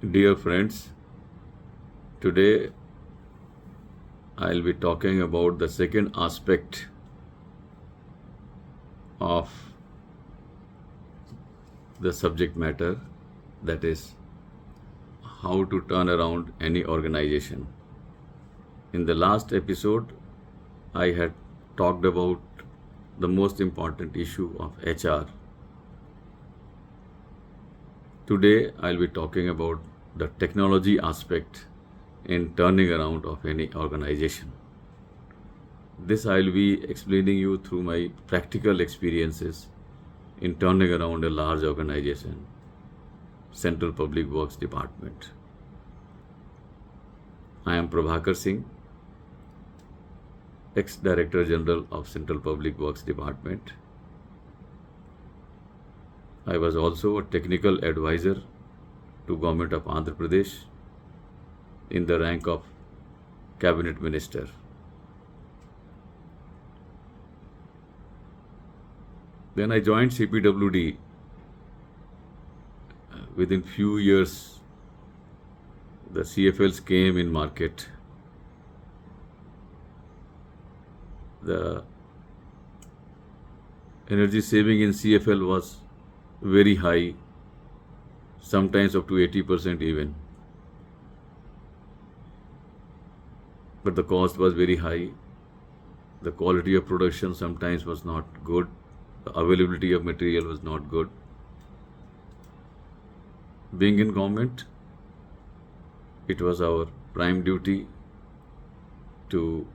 Dear friends, today I'll be talking about the second aspect of the subject matter, that is how to turn around any organization. In the last episode, I had talked about the most important issue of HR. Today I'll be talking about the technology aspect in turning around of any organization. This I'll be explaining you through my practical experiences in turning around a large organization, Central Public Works Department. I am Prabhakar Singh, ex-Director General of Central Public Works Department. I was also a technical advisor to Government of Andhra Pradesh in the rank of Cabinet Minister. Then I joined CPWD. Within few years, the CFLs came in market. The energy saving in CFL was very high, sometimes up to 80% even. But the cost was very high. The quality of production sometimes was not good. The availability of material was not good. Being in government, it was our prime duty to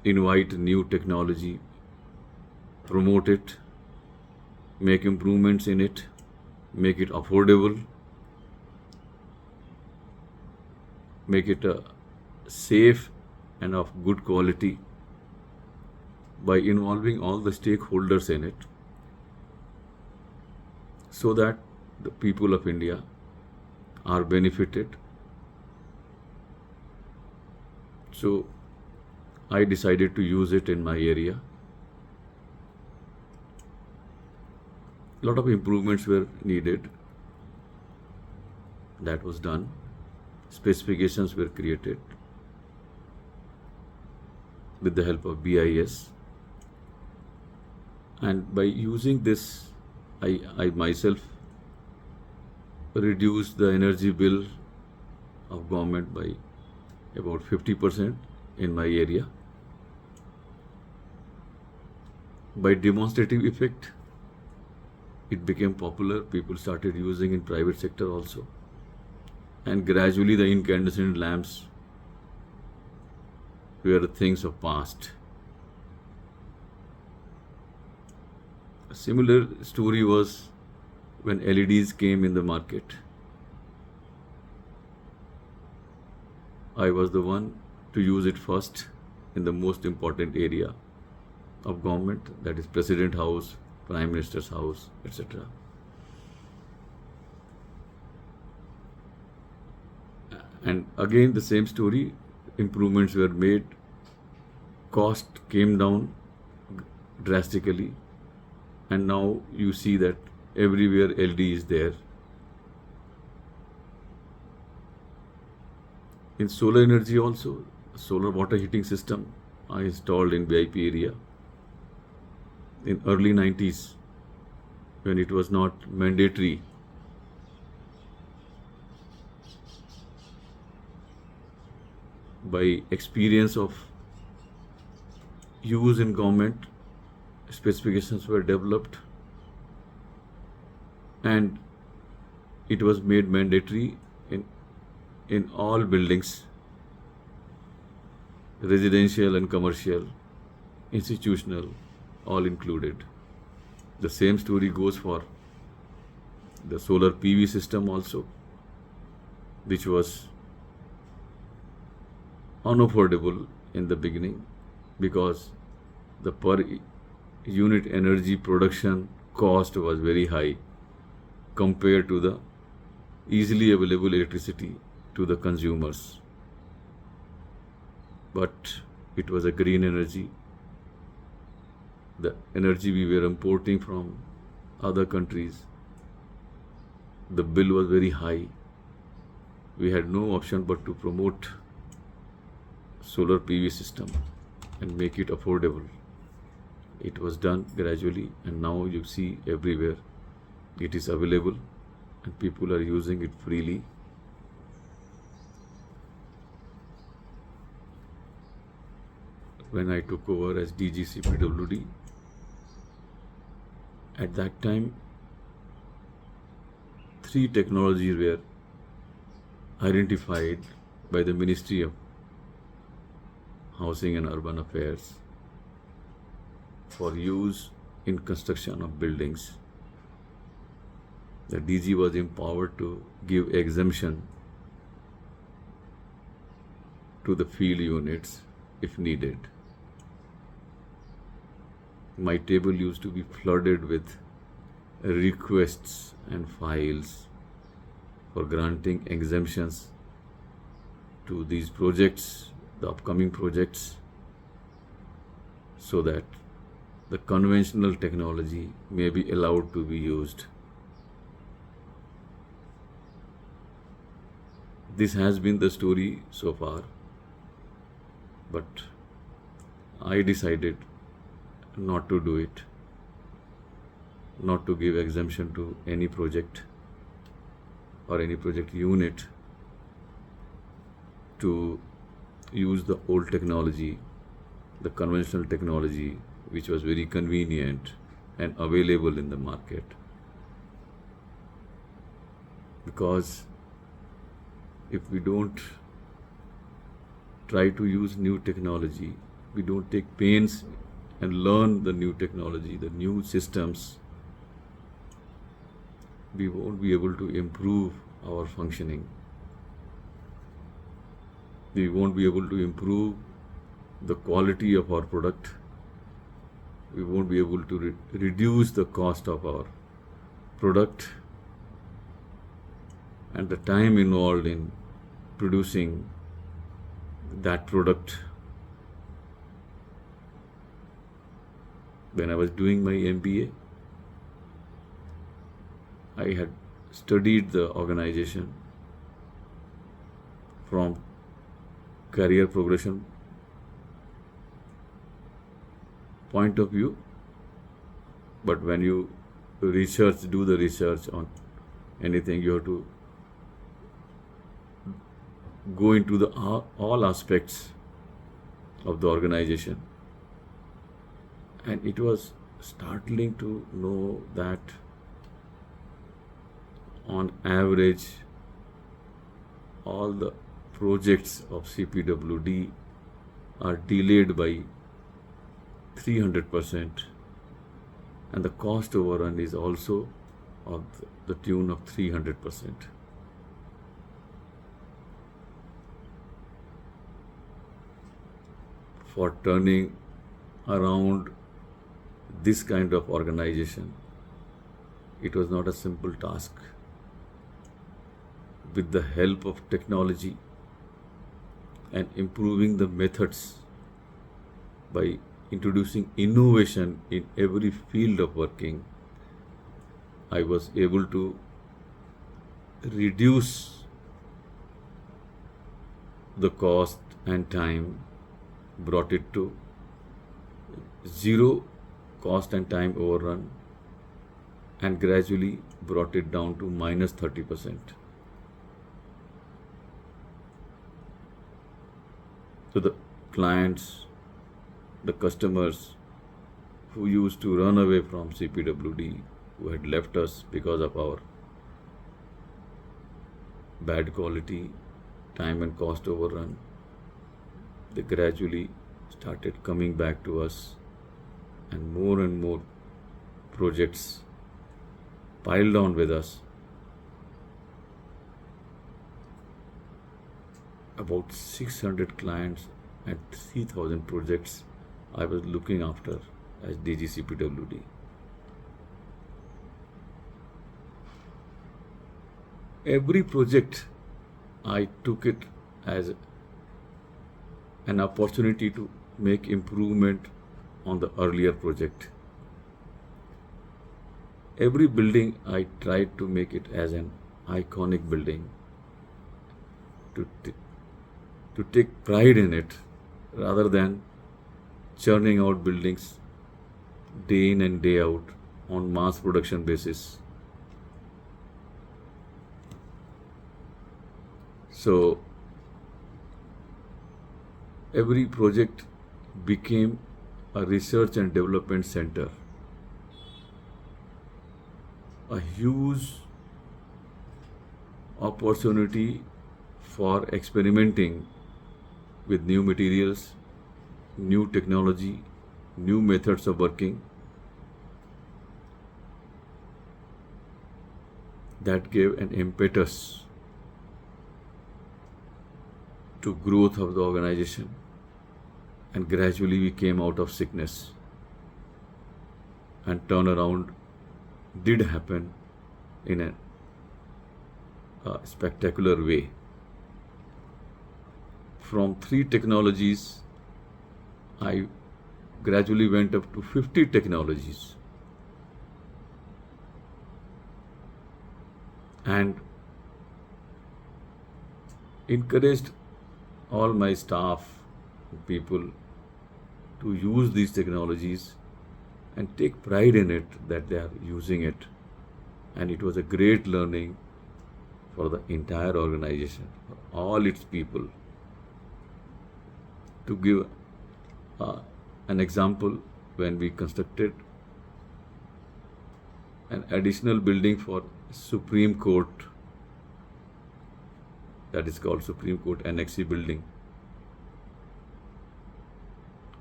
invite new technology, promote it, make improvements in it, make it affordable, make it safe and of good quality by involving all the stakeholders in it, so that the people of India are benefited. So I decided to use it in my area. A lot of improvements were needed. That was done. Specifications were created with the help of BIS. And by using this, I myself reduced the energy bill of government by about 50% in my area. By demonstrative effect, it became popular. People started using in private sector also. And gradually the incandescent lamps were things of past. A similar story was when LEDs came in the market. I was the one to use it first in the most important area of government, that is President House, Prime Minister's House, etc. And again the same story, improvements were made, cost came down drastically, and now you see that everywhere LED is there. In solar energy also, solar water heating system I installed in VIP area in early 90s when it was not mandatory. By experience of use in government, specifications were developed and it was made mandatory in all buildings, residential and commercial, institutional, all included. The same story goes for the solar PV system also, which was unaffordable in the beginning because the per unit energy production cost was very high compared to the easily available electricity to the consumers. But it was a green energy. The energy we were importing from other countries, the bill was very high. we had no option but to promote solar PV system and make it affordable. It was done gradually, and now you see everywhere it is available and people are using it freely. When I took over as DGCPWD, at that time, 3 technologies were identified by the Ministry of Housing and Urban Affairs for use in construction of buildings. The DG was empowered to give exemption to the field units if needed. My table used to be flooded with requests and files for granting exemptions to these projects, the upcoming projects, so that the conventional technology may be allowed to be used. This has been the story so far, but I decided not to do it, not to give exemption to any project or any project unit to use the old technology, the conventional technology, which was very convenient and available in the market. Because if we don't try to use new technology, we don't take pains and learn the new technology, the new systems, we won't be able to improve our functioning. We won't be able to improve the quality of our product. We won't be able to reduce the cost of our product and the time involved in producing that product. When I was doing my MBA, I had studied the organization from career progression point of view, but when you do the research on anything, you have to go into the all aspects of the organization. And it was startling to know that on average, all the projects of CPWD are delayed by 300%, and the cost overrun is also of the tune of 300%. For turning around this kind of organization, it was not a simple task. With the help of technology and improving the methods by introducing innovation in every field of working, I was able to reduce the cost and time, brought it to zero cost and time overrun, and gradually brought it down to minus 30%. So the clients, the customers who used to run away from CPWD, who had left us because of our bad quality, time and cost overrun, they gradually started coming back to us, and more projects piled on with us. About 600 clients and 3,000 projects I was looking after as DGCPWD. Every project, I took it as an opportunity to make improvement on the earlier project. Every building, I tried to make it as an iconic building, to, to take pride in it rather than churning out buildings day in and day out on mass production basis. So every project became a research and development center, a huge opportunity for experimenting with new materials, new technology, new methods of working that gave an impetus to growth of the organization, and gradually we came out of sickness, and turnaround did happen in a spectacular way. From 3 technologies, I gradually went up to 50 technologies, and encouraged all my staff, people, to use these technologies and take pride in it that they are using it. And it was a great learning for the entire organization, for all its people. To give an example, when we constructed an additional building for Supreme Court, that is called Supreme Court Annexe building,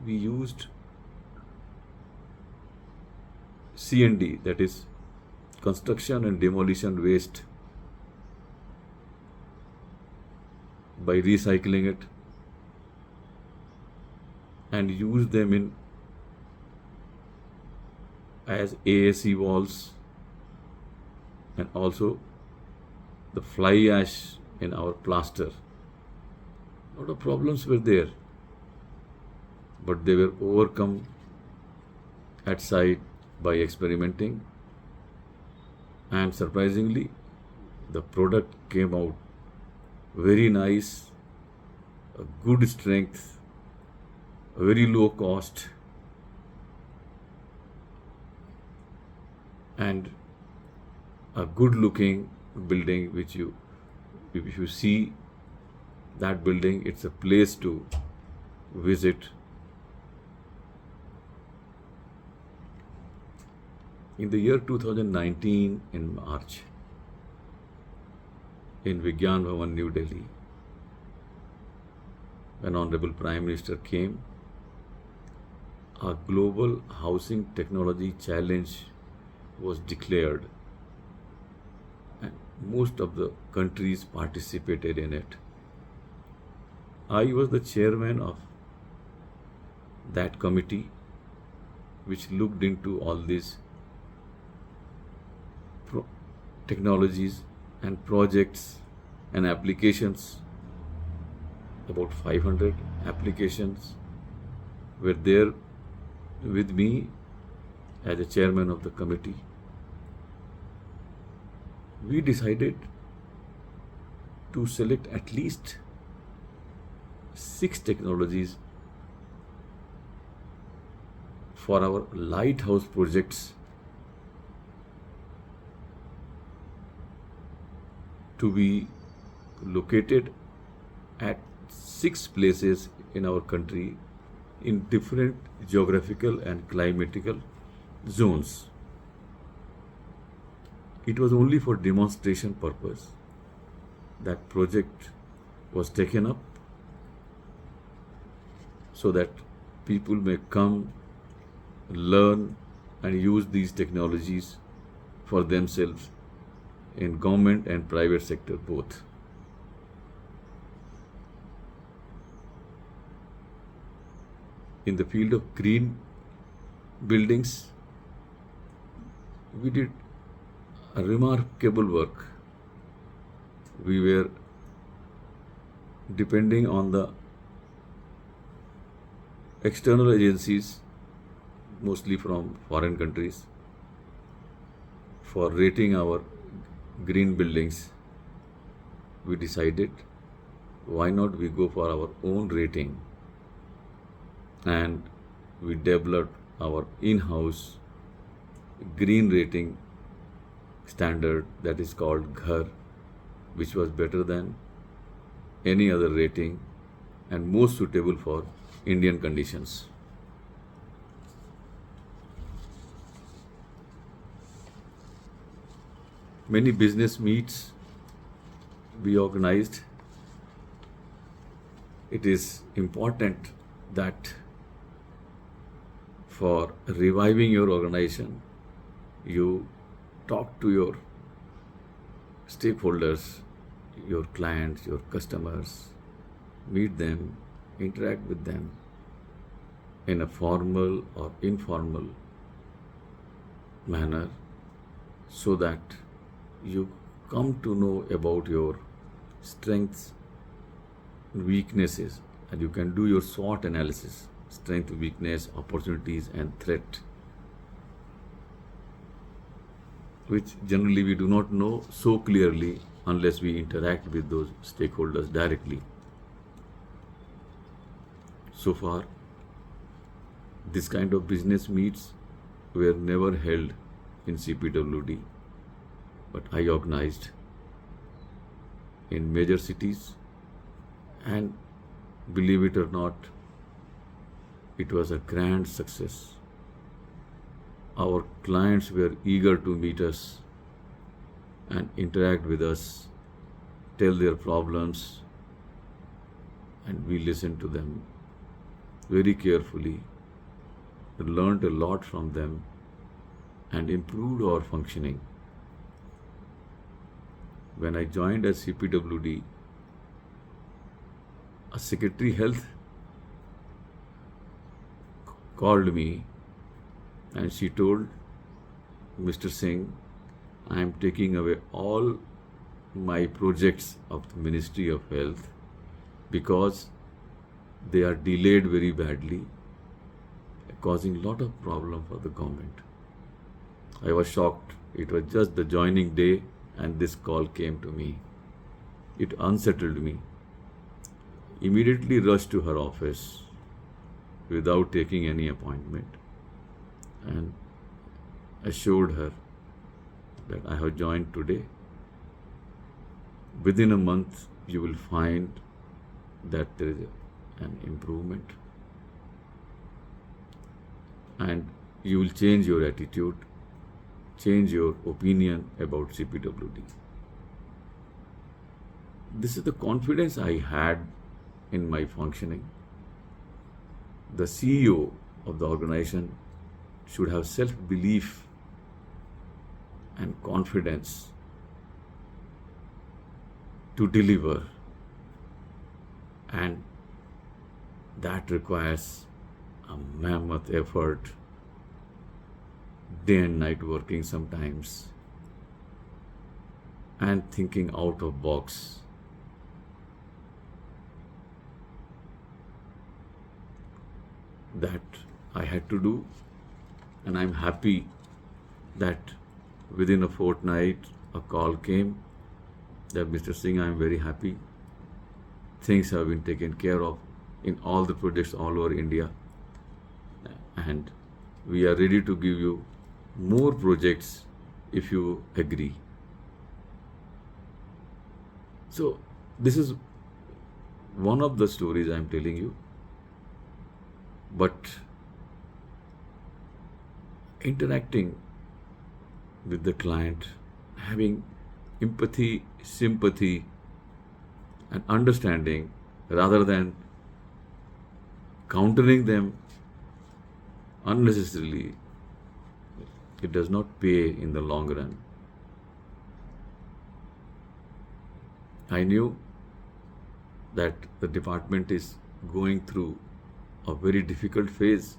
we used C&D, that is construction and demolition waste, by recycling it, and use them in as AAC walls, and also the fly ash in our plaster. A lot of problems were there, but they were overcome at site by experimenting, and surprisingly the product came out very nice, a good strength, a very low cost, and a good looking building, which if you see that building, it's a place to visit. In the year 2019, in March, in Vigyan Bhavan, New Delhi, when Honorable Prime Minister came, a global housing technology challenge was declared, and most of the countries participated in it. I was the chairman of that committee, which looked into all these technologies and projects and applications. About 500 applications were there with me as a chairman of the committee. We decided to select at least 6 technologies for our lighthouse projects to be located at 6 places in our country in different geographical and climatical zones. It was only for demonstration purpose that project was taken up, so that people may come, learn and use these technologies for themselves in government and private sector both. In the field of green buildings, we did a remarkable work. We were depending on the external agencies, mostly from foreign countries, for rating our green buildings. We decided why not we go for our own rating and we develop our in-house green rating standard that is called Ghar, which was better than any other rating and most suitable for Indian conditions. Many business meets we organized. It is important that for reviving your organization, you talk to your stakeholders, your clients, your customers, meet them, interact with them in a formal or informal manner so that you come to know about your strengths, weaknesses, and you can do your SWOT analysis: strength, weakness, opportunities, and threat, which generally we do not know so clearly unless we interact with those stakeholders directly. So far, this kind of business meets were never held in CPWD, but I organized in major cities, and believe it or not, it was a grand success. Our clients were eager to meet us and interact with us, tell their problems, and we listened to them very carefully, learned a lot from them, and improved our functioning. When I joined as CPWD, a Secretary Health called me and she told, Mr. Singh, I am taking away all my projects of the Ministry of Health because they are delayed very badly, causing a lot of problem for the government. I was shocked. It was just the joining day and this call came to me. It unsettled me. Immediately rushed to her office without taking any appointment and assured her that I have joined today. Within a month, you will find that there is an improvement and you will change your attitude, change your opinion about CPWD. This is the confidence I had in my functioning. The CEO of the organization should have self-belief and confidence to deliver, and that requires a mammoth effort, day and night working sometimes, and thinking out of box. That I had to do, and I'm happy that within a fortnight a call came that Mr. Singh, I'm very happy. Things have been taken care of in all the projects all over India, and we are ready to give you more projects if you agree. So this is one of the stories I'm telling you, but interacting with the client, having empathy, sympathy, and understanding rather than countering them unnecessarily, it does not pay in the long run. I knew that the department is going through a very difficult phase.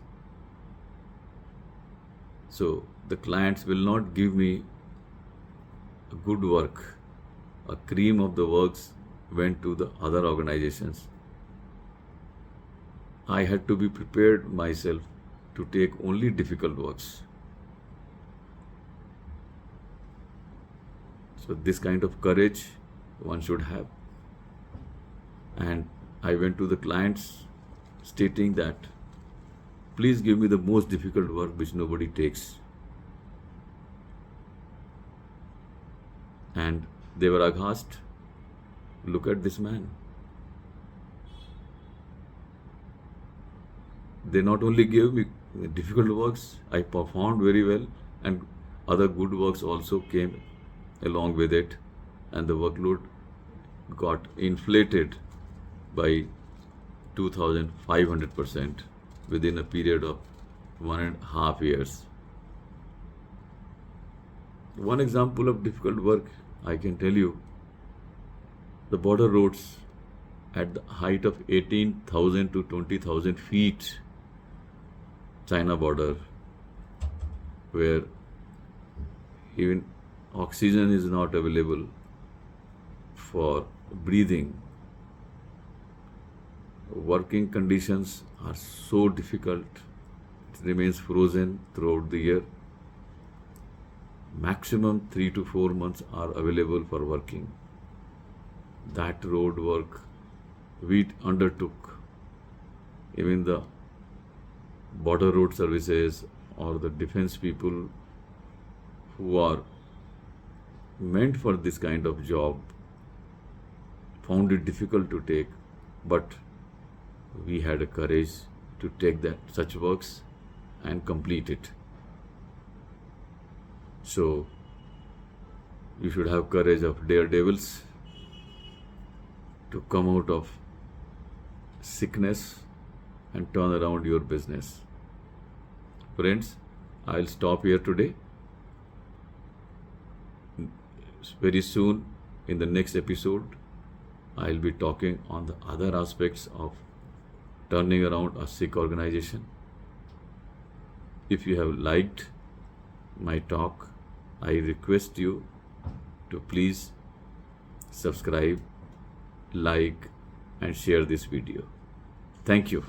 So the clients will not give me a good work. A cream of the works went to the other organizations. I had to be prepared myself to take only difficult works. So this kind of courage one should have. And I went to the clients stating that please give me the most difficult work which nobody takes. And they were aghast. Look at this man. They not only gave me difficult works, I performed very well, and other good works also came along with it, and the workload got inflated by 2,500% within a period of 1.5 years. One example of difficult work I can tell you, the border roads at the height of 18,000 to 20,000 feet, China border, where even oxygen is not available for breathing. Working conditions are so difficult, it remains frozen throughout the year. Maximum 3 to 4 months are available for working. That road work we undertook. Even the border road services or the defense people who are meant for this kind of job found it difficult to take, but we had a courage to take that such works and complete it. So you should have courage of daredevils to come out of sickness and turn around your business. Friends, I'll stop here today. Very soon, in the next episode, I'll be talking on the other aspects of turning around a sick organization. If you have liked my talk, I request you to please subscribe, like, and share this video. Thank you.